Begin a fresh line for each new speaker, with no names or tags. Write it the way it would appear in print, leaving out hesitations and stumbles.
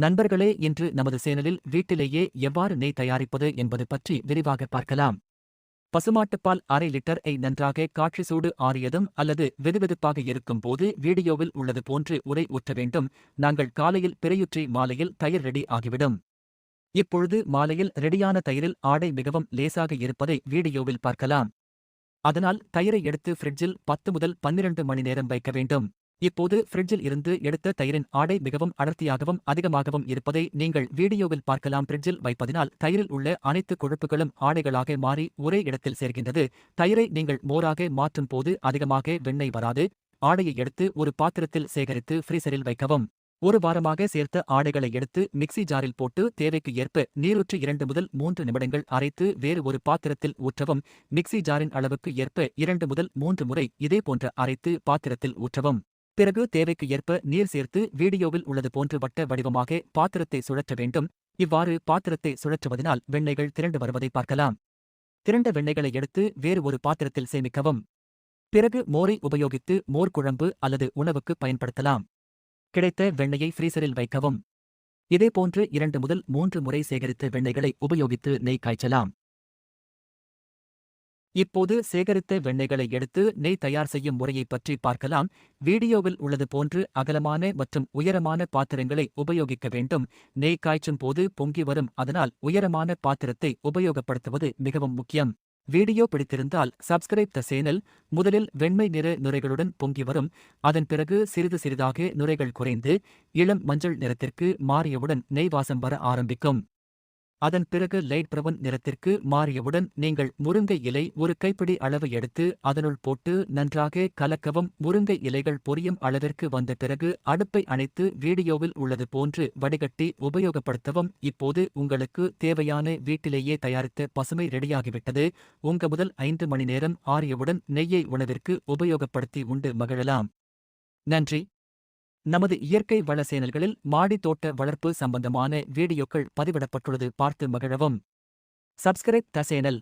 நண்பர்களே, இன்று நமது சேனலில் வீட்டிலேயே எவ்வாறு நெய் தயாரிப்பது என்பது பற்றி விரிவாக பார்க்கலாம். பசுமாட்டுப்பால் 1/2 லிட்டரை நன்றாக காய்ச்சி சூடு ஆறியதும் அல்லது வெதுவெதுப்பாக இருக்கும் போது வீடியோவில் உள்ளது போன்று உரை ஊற்ற வேண்டும். நாங்கள் காலையில் பிறையுற்றி மாலையில் தயிர் ரெடி ஆகிவிடும். இப்பொழுது மாலையில் ரெடியான தயிரில் ஆடை மிகவும் லேசாக இருப்பதை வீடியோவில் பார்க்கலாம். அதனால் தயிரை எடுத்து ஃப்ரிட்ஜில் 10 முதல் 12 மணி நேரம் வைக்க வேண்டும். இப்போது ஃப்ரிட்ஜில் இருந்து எடுத்த தயிரின் ஆடை மிகவும் அடர்த்தியாகவும் அதிகமாகவும் இருப்பதை நீங்கள் வீடியோவில் பார்க்கலாம். ஃப்ரிட்ஜில் வைப்பதினால் தயிரில் உள்ள அனைத்து கொழுப்புகளும் ஆடைகளாக மாறி ஒரே இடத்தில் சேர்கின்றது. தயிரை நீங்கள் மோராக மாற்றும் போது அதிகமாக வெண்ணெய் வராது. ஆடையை எடுத்து ஒரு பாத்திரத்தில் சேகரித்து ஃப்ரீசரில் வைக்கவும். ஒரு வாரமாக சேர்த்த ஆடைகளை எடுத்து மிக்ஸி ஜாரில் போட்டு தேவைக்கு ஏற்ப நீரூற்றி 2 முதல் 3 நிமிடங்கள் அரைத்து வேறு ஒரு பாத்திரத்தில் ஊற்றவும். மிக்ஸி ஜாரின் அளவுக்கு ஏற்ப 2 முதல் 3 முறை இதேபோன்ற அரைத்து பாத்திரத்தில் ஊற்றவும். பிறகு தேவைக்கு ஏற்ப நீர் சேர்த்து வீடியோவில் உள்ளது போன்று வட்ட வடிவமாக பாத்திரத்தை சுழற்ற வேண்டும். இவ்வாறு பாத்திரத்தை சுழற்றுவதனால் வெண்ணெய்கள் திரண்டு வருவதை பார்க்கலாம். திரண்ட வெண்ணெய்களை எடுத்து வேறு ஒரு பாத்திரத்தில் சேமிக்கவும். பிறகு மோரை உபயோகித்து மோர் குழம்பு அல்லது உணவுக்கு பயன்படுத்தலாம். கிடைத்த வெண்ணெயை ஃப்ரீசரில் வைக்கவும். இதேபோன்று 2 முதல் 3 முறை சேகரித்த வெண்ணெய்களை உபயோகித்து நெய் காய்ச்சலாம். இப்போது சேகரித்த வெண்ணெய்களை எடுத்து நெய் தயார் செய்யும் முறையைப் பற்றி பார்க்கலாம். வீடியோவில் உள்ளது போன்று அகலமான மற்றும் உயரமான பாத்திரங்களை உபயோகிக்க வேண்டும். நெய் காய்ச்சும் போது பொங்கி வரும், அதனால் உயரமான பாத்திரத்தை உபயோகப்படுத்துவது மிகவும் முக்கியம். வீடியோ பிடித்திருந்தால் சப்ஸ்கிரைப் த சேனல். முதலில் வெண்மை நிற நுரைகளுடன் பொங்கி வரும். அதன் பிறகு சிறிது சிறிதாக நுரைகள் குறைந்து இளம் மஞ்சள் நிறத்திற்கு மாறியவுடன் நெய் வாசம் வர ஆரம்பிக்கும். அதன் பிறகு லைட் பிரவுன் நிறத்திற்கு மாறியவுடன் நீங்கள் முருங்கை இலை ஒரு கைப்பிடி அளவு எடுத்து அதனுள் போட்டு நன்றாக கலக்கவும். முருங்கை இலைகள் பொரியும் அளவிற்கு வந்த பிறகு அடுப்பை அணைத்து வீடியோவில் உள்ளது போன்று வடிகட்டி உபயோகப்படுத்தவும். இப்போது உங்களுக்கு தேவையான வீட்டிலேயே தயாரித்த பசுமை ரெடியாகிவிட்டது. முதல் 5 மணி நேரம் ஆறியவுடன் நெய்யை உணவிற்கு உபயோகப்படுத்தி உண்டு மகிழலாம். நன்றி. நமது இயற்கை வள சேனல்களில் மாடி தோட்ட வளர்ப்பு சம்பந்தமான வீடியோக்கள் பதிவிடப்பட்டுள்ளது, பார்த்து மகிழவும். Subscribe the channel.